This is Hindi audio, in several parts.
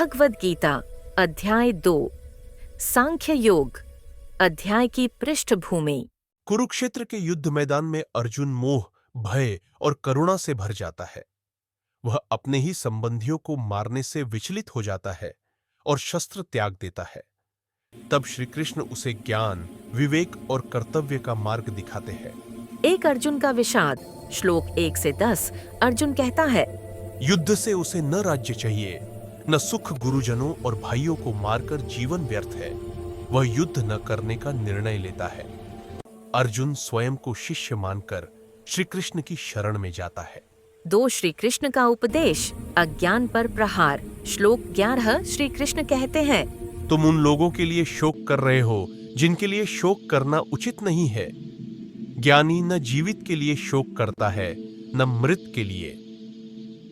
भगवद गीता अध्याय 2 सांख्य योग अध्याय की पृष्ठभूमि। कुरुक्षेत्र के युद्ध मैदान में अर्जुन मोह, भय और करुणा से भर जाता है। वह अपने ही संबंधियों को मारने से विचलित हो जाता है और शस्त्र त्याग देता है। तब श्री कृष्ण उसे ज्ञान, विवेक और कर्तव्य का मार्ग दिखाते हैं। एक अर्जुन का विषाद। श्लोक 1 से 10। अर्जुन कहता है, युद्ध से उसे न राज्य चाहिए, न सुख। गुरुजनों और भाइयों को मारकर जीवन व्यर्थ है। वह युद्ध न करने का निर्णय लेता है। अर्जुन स्वयं को शिष्य मानकर श्री कृष्ण की शरण में जाता है। 2 श्री कृष्ण का उपदेश, अज्ञान पर प्रहार। श्लोक 11। श्री कृष्ण कहते हैं, तुम उन लोगों के लिए शोक कर रहे हो जिनके लिए शोक करना उचित नहीं है। ज्ञानी न जीवित के लिए शोक करता है, न मृत के लिए।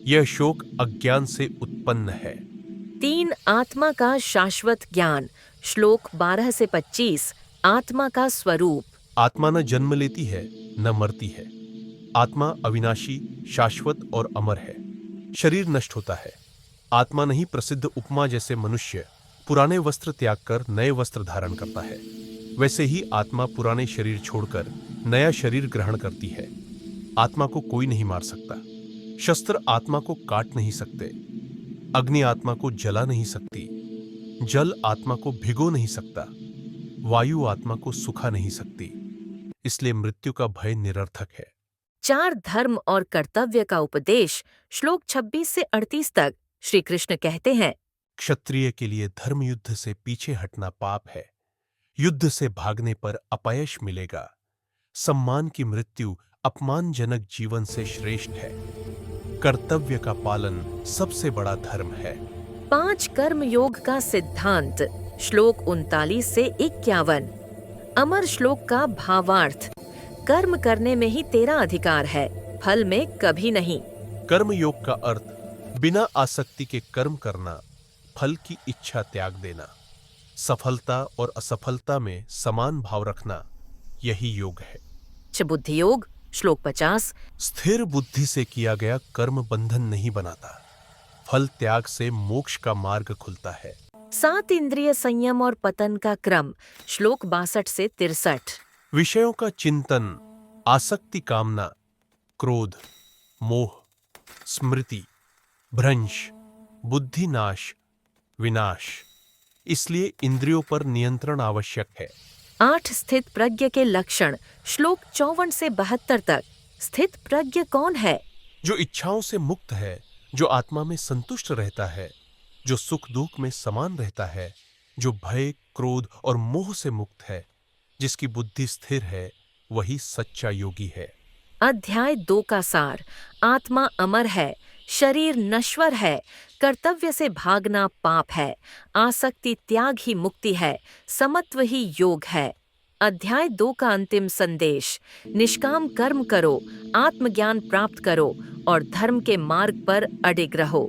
यह शोक अज्ञान से उत्पन्न है। 3 आत्मा का शाश्वत ज्ञान। श्लोक 12 से 25। आत्मा का स्वरूप। आत्मा न जन्म लेती है, न मरती है। आत्मा अविनाशी, शाश्वत और अमर है। शरीर नष्ट होता है। आत्मा नहीं प्रसिद्ध उपमा जैसे मनुष्य पुराने वस्त्र त्याग कर नए वस्त्र धारण करता है, वैसे ही आत्मा पुराने शरीर छोड़कर नया शरीर ग्रहण करती है। आत्मा को कोई नहीं मार सकता। शस्त्र आत्मा को काट नहीं सकते। अग्नि आत्मा को जला नहीं सकती। जल आत्मा को भिगो नहीं सकता। वायु आत्मा को सुखा नहीं सकती। इसलिए मृत्यु का भय निरर्थक है। 4 धर्म और कर्तव्य का उपदेश। श्लोक 26 से 38 तक। श्री कृष्ण कहते हैं, क्षत्रिय के लिए धर्म युद्ध से पीछे हटना पाप है। युद्ध से भागने पर अपयश मिलेगा। सम्मान की मृत्यु अपमानजनक जीवन से श्रेष्ठ है। कर्तव्य का पालन सबसे बड़ा धर्म है। 5 कर्म योग का सिद्धांत। श्लोक 39 से 51। अमर श्लोक का भावार्थ, कर्म करने में ही तेरा अधिकार है, फल में कभी नहीं। कर्म योग का अर्थ बिना आसक्ति के कर्म करना, फल की इच्छा त्याग देना, सफलता और असफलता में समान भाव रखना, यही योग है। बुद्धि योग। श्लोक 50। स्थिर बुद्धि से किया गया कर्म बंधन नहीं बनाता। फल त्याग से मोक्ष का मार्ग खुलता है। 7 इंद्रिय संयम और पतन का क्रम। श्लोक 62 से 63। विषयों का चिंतन, आसक्ति, कामना, क्रोध, मोह, स्मृति, भ्रंश, बुद्धि नाश, विनाश। इसलिए इंद्रियों पर नियंत्रण आवश्यक है। 8 स्थित प्रज्ञ के लक्षण। श्लोक 54 से 72 तक। स्थित प्रज्ञ कौन है? जो इच्छाओं से मुक्त है, जो आत्मा में संतुष्ट रहता है, जो सुख दुख में समान रहता है, जो भय, क्रोध और मोह से मुक्त है, जिसकी बुद्धि स्थिर है, वही सच्चा योगी है। अध्याय 2 का सार। आत्मा अमर है, शरीर नश्वर है, कर्तव्य से भागना पाप है, आसक्ति त्याग ही मुक्ति है, समत्व ही योग है। अध्याय 2 का अंतिम संदेश, निष्काम कर्म करो, आत्मज्ञान प्राप्त करो और धर्म के मार्ग पर अडिग रहो।